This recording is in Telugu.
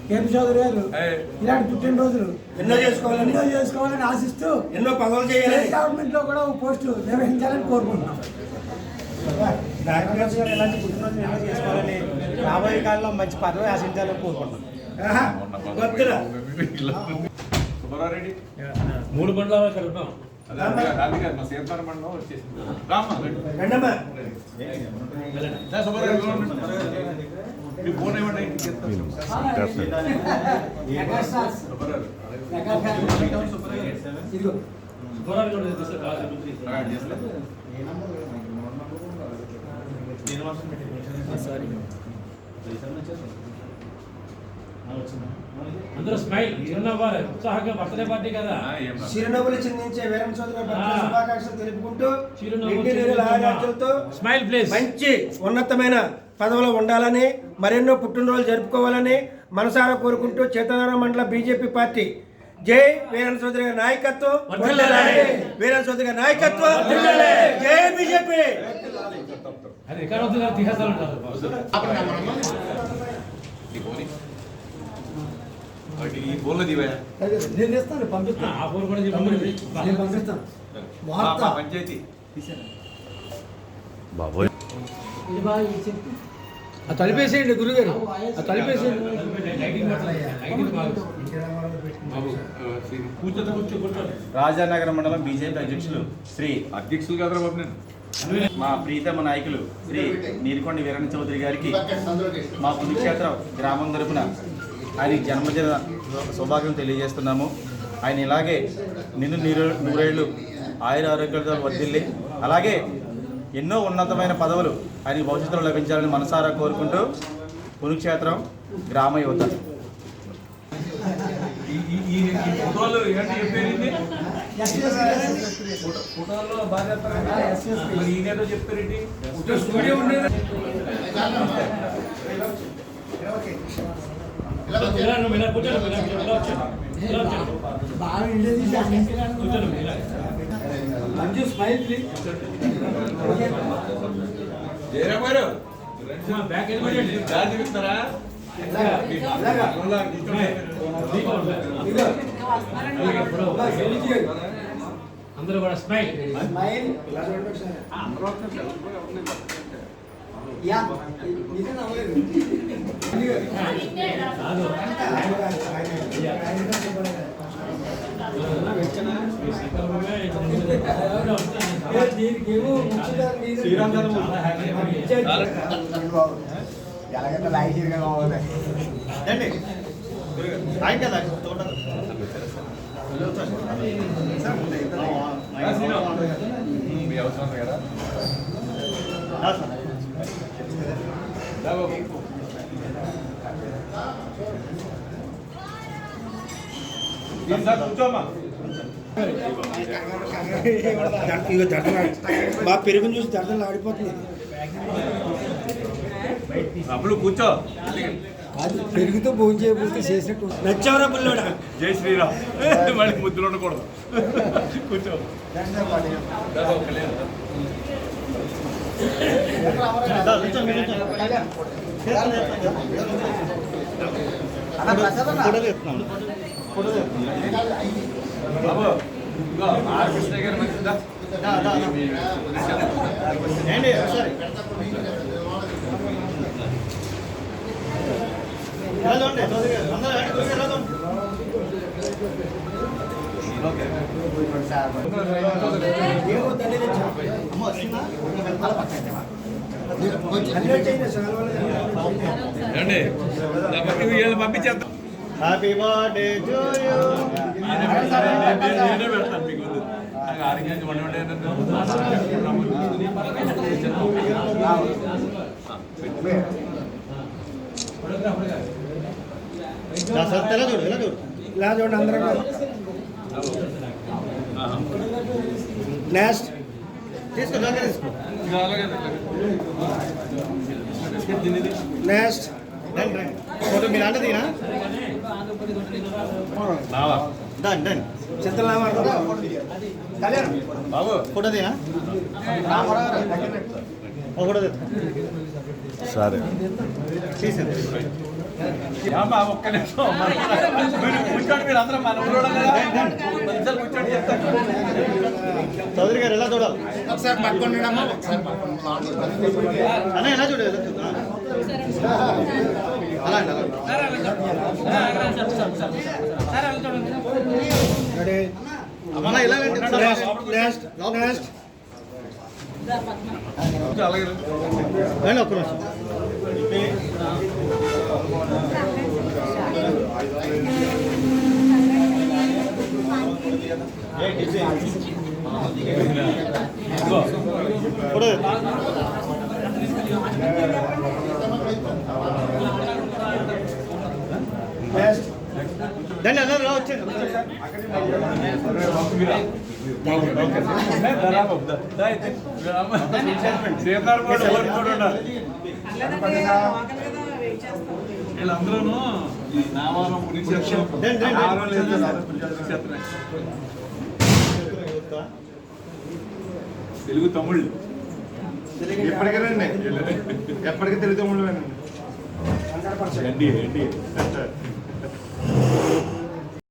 కేపీ చౌదరి గారు ఇలాంటి పుట్టినరోజులు ఎన్నో చేసుకోవాలని ఆశిస్తూ ఎన్నో పదవులు చేయాలి. గవర్నమెంట్ లో కూడా ఒక పోస్టు నిర్వహించాలని కోరుకుంటున్నాం. డాక్టర్ గారు ఎలాంటి పుట్టినరోజు ఎన్నో చేసుకోవాలని, రాబోయే కాలంలో మంచి పదవి ఆశించాలని కోరుకుంటున్నాం. 3 మండలాలు కలుపుతాం. అందరూ స్మైల్ చిరునవ్వాలి, ఉత్సాహంగా బర్త్డే పార్టీ కదా. చిరునవ్వులు చిందించే వీరం చౌదరి బర్త్డే శుభాకాంక్షలు తెలుపుకుంటూ స్మైల్ ప్లీజ్. మంచి ఉన్నతమైన పదవులు ఉండాలని, మరెన్నో పుట్టినరోజులు జరుపుకోవాలని మనసారా కోరుకుంటూ చేతనారాయణ మండల బీజేపీ పార్టీ జై వీరేంద్ర చౌదరి గారి నాయకత్వం, వీరేంద్ర చౌదరి గారి నాయకత్వం, జై బీజేపీ. తలిపేసేయండి గురుగారు, తలిపేసేయండి. రాజానగర మండలం బీజేపీ అధ్యక్షులు మా ప్రీతమ నాయకులు శ్రీ నీలకొండ వీరేంద్ర చౌదరి గారికి మా పుణ్యక్షేత్రం గ్రామం తరపున ఆయన జన్మదిన సౌభాగ్యం తెలియజేస్తున్నాము. ఆయన ఇలాగే నూరేళ్లు ఆయుర ఆరోగ్యాలతో వర్ధిల్లి అలాగే ఎన్నో ఉన్నతమైన పదవులు ఆయన భవిష్యత్తులో లభించాలని మనసారా కోరుకుంటూ పుణ్యక్షేత్రం గ్రామ యువత. అందరూ కూడా స్మైల్. మా పెరుగును చూసి దర్శనం ఆడిపోతుంది. అప్పుడు కూర్చో, పెరుగుతో భోజనం చేయబోతే చేసినట్టు నచ్చవరా పుల్లోడా. జై శ్రీరామ్. మళ్ళీ ముద్దులు ఉండకూడదు. కూర్చో. బాబు కృష్ణ గారు మంచిదా పంపించేద్దాం. Happy birthday to you. పెడతాను మీకు ఆరోగ్యానికి ఇలా చూడండి అందరం. నెక్స్ట్ తీసుకో నెక్స్ట్ ఫోటో మీరు అంటే దిగినా చిత్రలామా బాబు ఫోటో దినా ఫోటో సరే తీసేది. ఏమ్మా, ఒక్క నిమిషం మీరు కూర్చోండి, మీరు అందరూ మన ఊళ్ళో కదా కొంచెం కూర్చోండి చెప్తాను. చౌదరి గారు ఎలా చూడాలి ఒకసారి పట్టుకోండి అమ్మా, ఒకసారి పట్టుకోండి. అన్న ఎలా చూడాలి అలా అండి అమ్మ ఇలా నెక్స్ట్ అలాగే రండి ఒక్క నిమిషం ఇప్పుడు దాన్ని అందరూ రా వచ్చేది వీళ్ళందరూ నామాలం తెలుగు తమిళ్ ఎప్పటికీ రండి, ఎప్పటికీ తెలుగు తమ్ముళ్ళు ఎన్డీఏ